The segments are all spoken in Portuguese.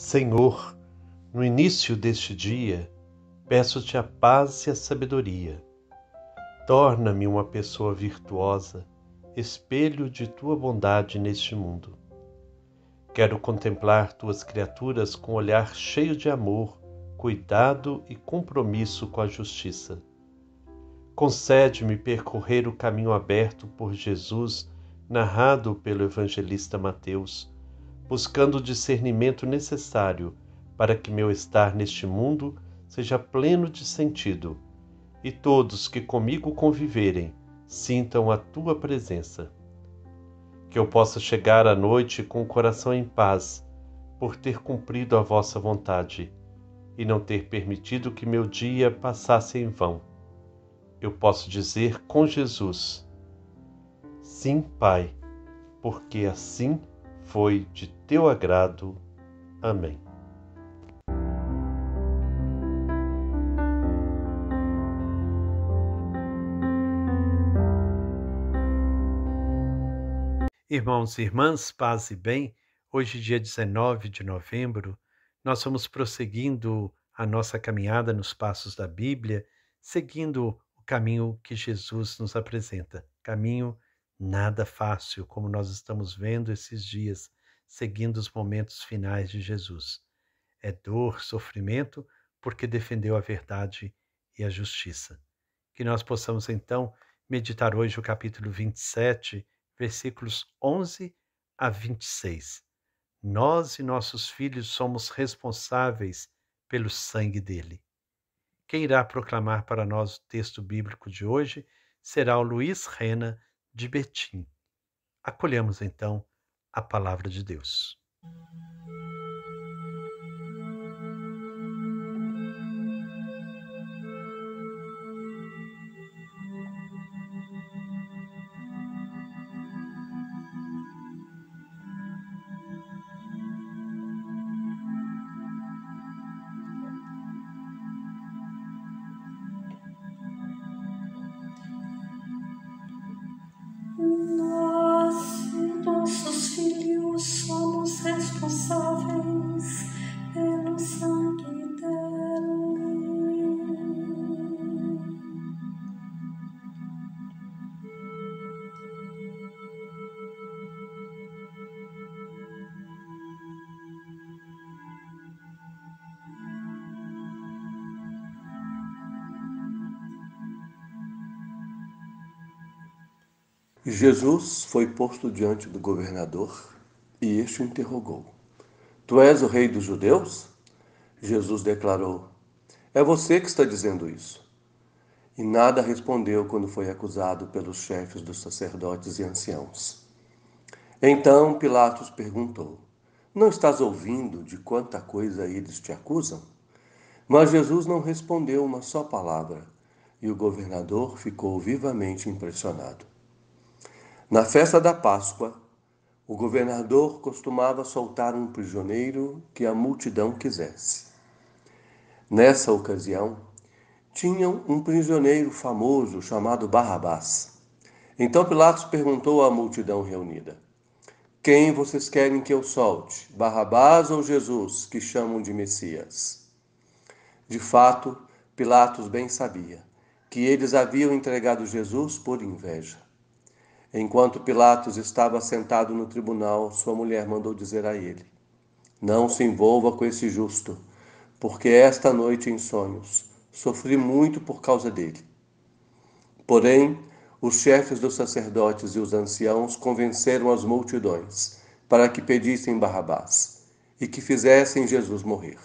Senhor, no início deste dia, peço-te a paz e a sabedoria. Torna-me uma pessoa virtuosa, espelho de tua bondade neste mundo. Quero contemplar tuas criaturas com olhar cheio de amor, cuidado e compromisso com a justiça. Concede-me percorrer o caminho aberto por Jesus, narrado pelo evangelista Mateus, buscando o discernimento necessário para que meu estar neste mundo seja pleno de sentido e todos que comigo conviverem sintam a tua presença. Que eu possa chegar à noite com o coração em paz, por ter cumprido a vossa vontade e não ter permitido que meu dia passasse em vão. Eu posso dizer com Jesus: sim, Pai, porque assim foi de teu agrado. Amém. Irmãos e irmãs, paz e bem, hoje, dia 19 de novembro, nós vamos prosseguindo a nossa caminhada nos passos da Bíblia, seguindo o caminho que Jesus nos apresenta. Caminho nada fácil, como nós estamos vendo esses dias, seguindo os momentos finais de Jesus. É dor, sofrimento, porque defendeu a verdade e a justiça. Que nós possamos, então, meditar hoje o capítulo 27, versículos 11 a 26. Nós e nossos filhos somos responsáveis pelo sangue dele. Quem irá proclamar para nós o texto bíblico de hoje será o Luiz Rena, de Betim. Acolhamos, então, a palavra de Deus. Nós e nossos filhos somos responsáveis pelo sangue dele. Jesus foi posto diante do governador e este o interrogou: Tu és o rei dos judeus? Jesus declarou: É você que está dizendo isso. E nada respondeu quando foi acusado pelos chefes dos sacerdotes e anciãos. Então Pilatos perguntou: Não estás ouvindo de quanta coisa eles te acusam? Mas Jesus não respondeu uma só palavra, e o governador ficou vivamente impressionado. Na festa da Páscoa, o governador costumava soltar um prisioneiro que a multidão quisesse. Nessa ocasião, tinham um prisioneiro famoso chamado Barrabás. Então Pilatos perguntou à multidão reunida: Quem vocês querem que eu solte, Barrabás ou Jesus, que chamam de Messias? De fato, Pilatos bem sabia que eles haviam entregado Jesus por inveja. Enquanto Pilatos estava sentado no tribunal, sua mulher mandou dizer a ele: Não se envolva com esse justo, porque esta noite em sonhos sofri muito por causa dele. Porém, os chefes dos sacerdotes e os anciãos convenceram as multidões para que pedissem Barrabás e que fizessem Jesus morrer.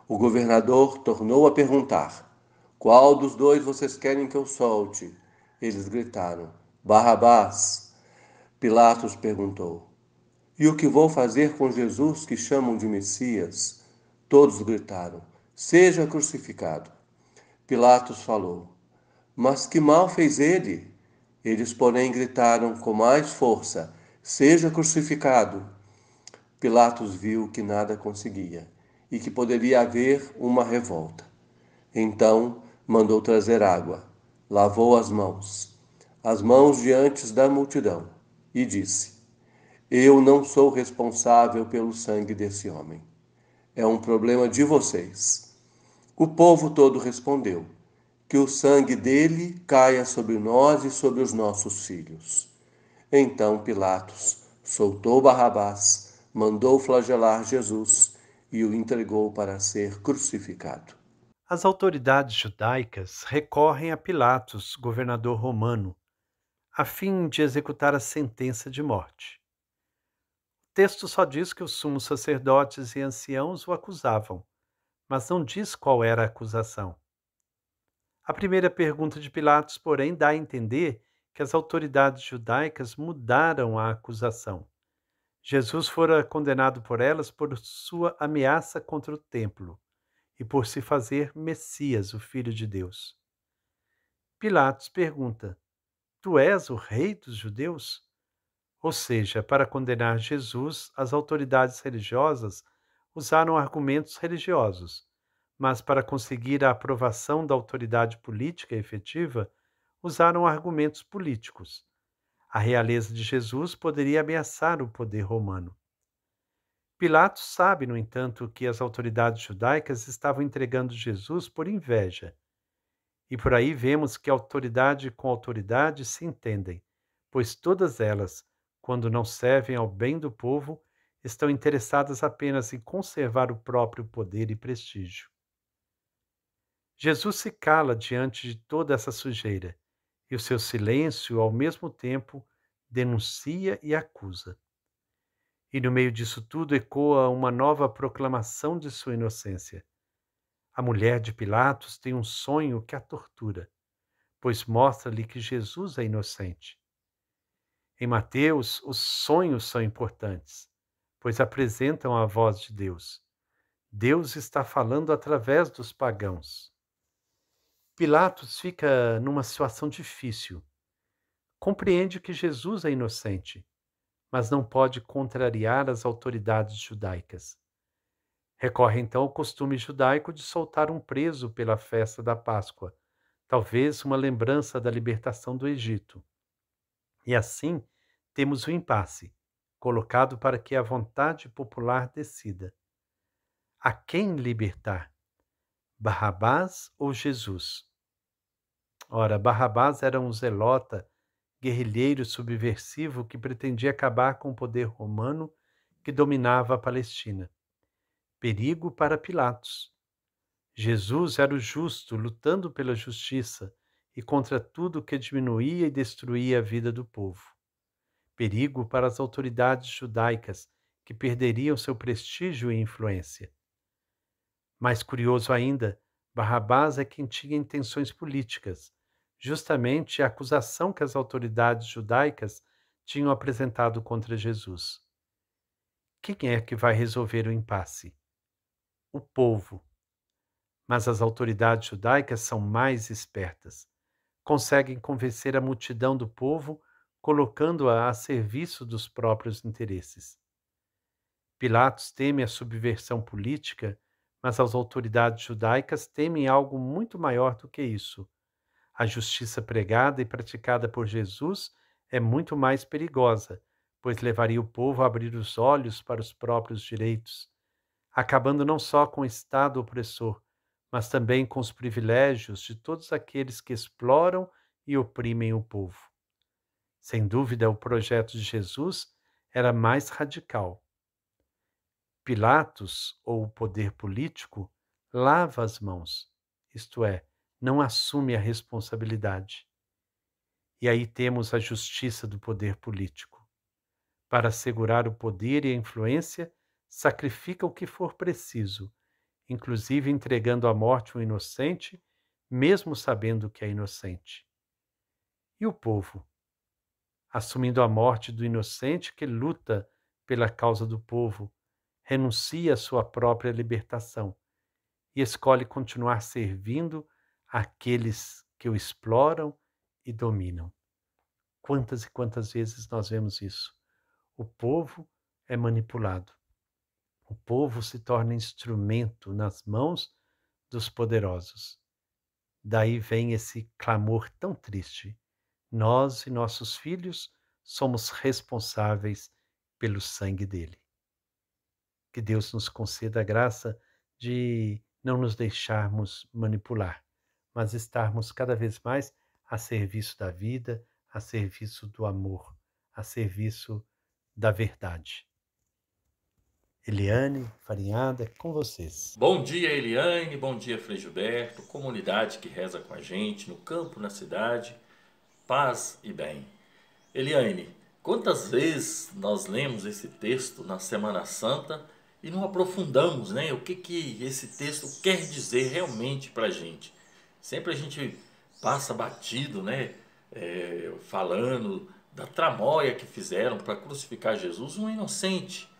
O governador tornou a perguntar: Qual dos dois vocês querem que eu solte? Eles gritaram: Barrabás. Pilatos perguntou: E o que vou fazer com Jesus, que chamam de Messias? Todos gritaram: Seja crucificado. Pilatos falou: Mas que mal fez ele? Eles, porém, gritaram com mais força: Seja crucificado. Pilatos viu que nada conseguia e que poderia haver uma revolta. Então mandou trazer água, lavou as mãos diante da multidão, e disse: Eu não sou responsável pelo sangue desse homem. é um problema de vocês. O povo todo respondeu: que o sangue dele caia sobre nós e sobre os nossos filhos. Então Pilatos soltou Barrabás, mandou flagelar Jesus e o entregou para ser crucificado. As autoridades judaicas recorrem a Pilatos, governador romano, a fim de executar a sentença de morte. O texto só diz que os sumos sacerdotes e anciãos o acusavam, mas não diz qual era a acusação. A primeira pergunta de Pilatos, porém, dá a entender que as autoridades judaicas mudaram a acusação. Jesus fora condenado por elas por sua ameaça contra o templo e por se fazer Messias, o Filho de Deus. Pilatos pergunta: Tu és o rei dos judeus? Ou seja, para condenar Jesus, as autoridades religiosas usaram argumentos religiosos, mas para conseguir a aprovação da autoridade política efetiva, usaram argumentos políticos. A realeza de Jesus poderia ameaçar o poder romano. Pilatos sabe, no entanto, que as autoridades judaicas estavam entregando Jesus por inveja. E por aí vemos que autoridade com autoridade se entendem, pois todas elas, quando não servem ao bem do povo, estão interessadas apenas em conservar o próprio poder e prestígio. Jesus se cala diante de toda essa sujeira, e o seu silêncio, ao mesmo tempo, denuncia e acusa. E no meio disso tudo ecoa uma nova proclamação de sua inocência. A mulher de Pilatos tem um sonho que a tortura, pois mostra-lhe que Jesus é inocente. Em Mateus, os sonhos são importantes, pois apresentam a voz de Deus. Deus está falando através dos pagãos. Pilatos fica numa situação difícil. Compreende que Jesus é inocente, mas não pode contrariar as autoridades judaicas. Recorre então ao costume judaico de soltar um preso pela festa da Páscoa, talvez uma lembrança da libertação do Egito. E assim temos o impasse, colocado para que a vontade popular decida. A quem libertar? Barrabás ou Jesus? Ora, Barrabás era um zelota, guerrilheiro subversivo que pretendia acabar com o poder romano que dominava a Palestina. Perigo para Pilatos. Jesus era o justo, lutando pela justiça e contra tudo que diminuía e destruía a vida do povo. Perigo para as autoridades judaicas, que perderiam seu prestígio e influência. Mais curioso ainda, Barrabás é quem tinha intenções políticas, justamente a acusação que as autoridades judaicas tinham apresentado contra Jesus. Quem é que vai resolver o impasse? O povo. Mas as autoridades judaicas são mais espertas. Conseguem convencer a multidão do povo, colocando-a a serviço dos próprios interesses. Pilatos teme a subversão política, mas as autoridades judaicas temem algo muito maior do que isso. A justiça pregada e praticada por Jesus é muito mais perigosa, pois levaria o povo a abrir os olhos para os próprios direitos, acabando não só com o Estado opressor, mas também com os privilégios de todos aqueles que exploram e oprimem o povo. Sem dúvida, o projeto de Jesus era mais radical. Pilatos, ou o poder político, lava as mãos, isto é, não assume a responsabilidade. E aí temos a justiça do poder político. Para assegurar o poder e a influência, sacrifica o que for preciso, inclusive entregando à morte um inocente, mesmo sabendo que é inocente. E o povo? Assumindo a morte do inocente que luta pela causa do povo, renuncia à sua própria libertação e escolhe continuar servindo àqueles que o exploram e dominam. Quantas e quantas vezes nós vemos isso? O povo é manipulado. O povo se torna instrumento nas mãos dos poderosos. Daí vem esse clamor tão triste. Nós e nossos filhos somos responsáveis pelo sangue dele. Que Deus nos conceda a graça de não nos deixarmos manipular, mas estarmos cada vez mais a serviço da vida, a serviço do amor, a serviço da verdade. Eliane Farinhada, é com vocês. Bom dia, Eliane, bom dia, Frei Gilberto, comunidade que reza com a gente, no campo, na cidade, paz e bem. Eliane, quantas vezes nós lemos esse texto na Semana Santa e não aprofundamos, né? O que esse texto quer dizer realmente para a gente? Sempre a gente passa batido, né? Falando da tramóia que fizeram para crucificar Jesus, um inocente.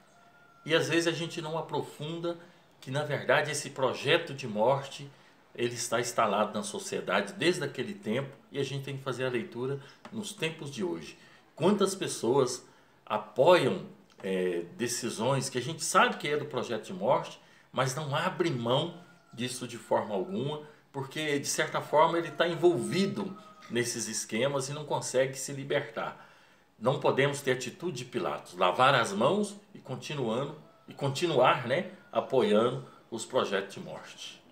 E às vezes a gente não aprofunda que, na verdade, esse projeto de morte ele está instalado na sociedade desde aquele tempo e a gente tem que fazer a leitura nos tempos de hoje. Quantas pessoas apoiam decisões que a gente sabe que é do projeto de morte, mas não abre mão disso de forma alguma, porque de certa forma ele está envolvido nesses esquemas e não consegue se libertar. Não podemos ter atitude de Pilatos, lavar as mãos e continuar, né, apoiando os projetos de morte.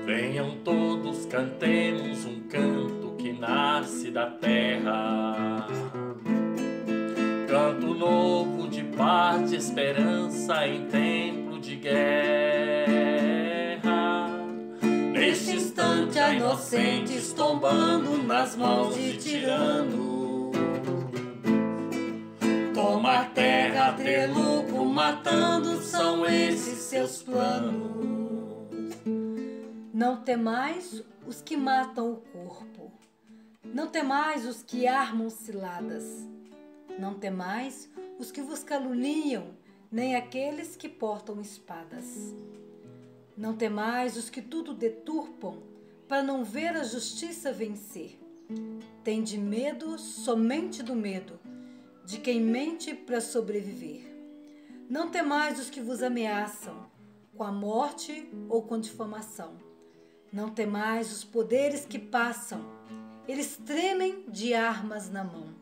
Venham todos, cantemos um canto que nasce da terra, canto novo de paz, de esperança em tempo de guerra. Neste instante há inocentes tombando nas mãos de tirano. Tomar terra, ter lucro, matando, são esses seus planos. Não temais os que matam o corpo, não temais os que armam ciladas, não temais os que vos caluniam, nem aqueles que portam espadas. Não temais os que tudo deturpam, para não ver a justiça vencer. Tende medo somente do medo, de quem mente para sobreviver. Não temais os que vos ameaçam, com a morte ou com difamação. Não temais os poderes que passam, eles tremem de armas na mão.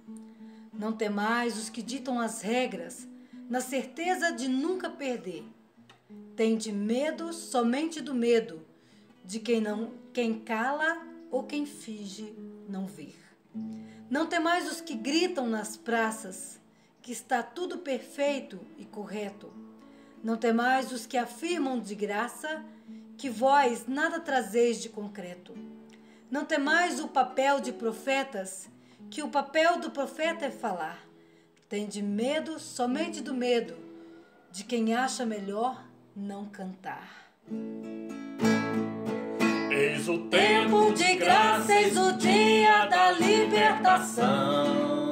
Não temais os que ditam as regras, na certeza de nunca perder. Tende medo somente do medo, de quem cala ou quem finge não ver. Não temais os que gritam nas praças, que está tudo perfeito e correto. Não temais os que afirmam de graça, que vós nada trazeis de concreto. Não temais o papel de profetas, que o papel do profeta é falar. Tende medo somente do medo, de quem acha melhor não cantar. Eis o tempo de graça, eis o dia da libertação.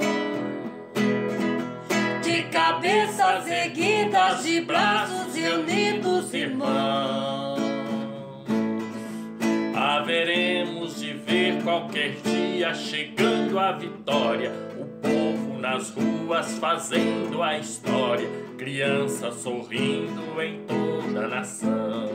De cabeças erguidas, de braços reunidos, irmãos. Haveremos de ver qualquer dia chegando a vitória, o povo nas ruas fazendo a história, crianças sorrindo em toda a nação.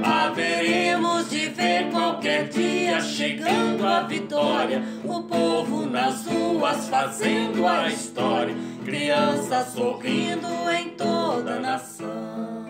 Haveremos de ver qualquer dia chegando a vitória, o povo nas ruas fazendo a história, crianças sorrindo em toda a nação.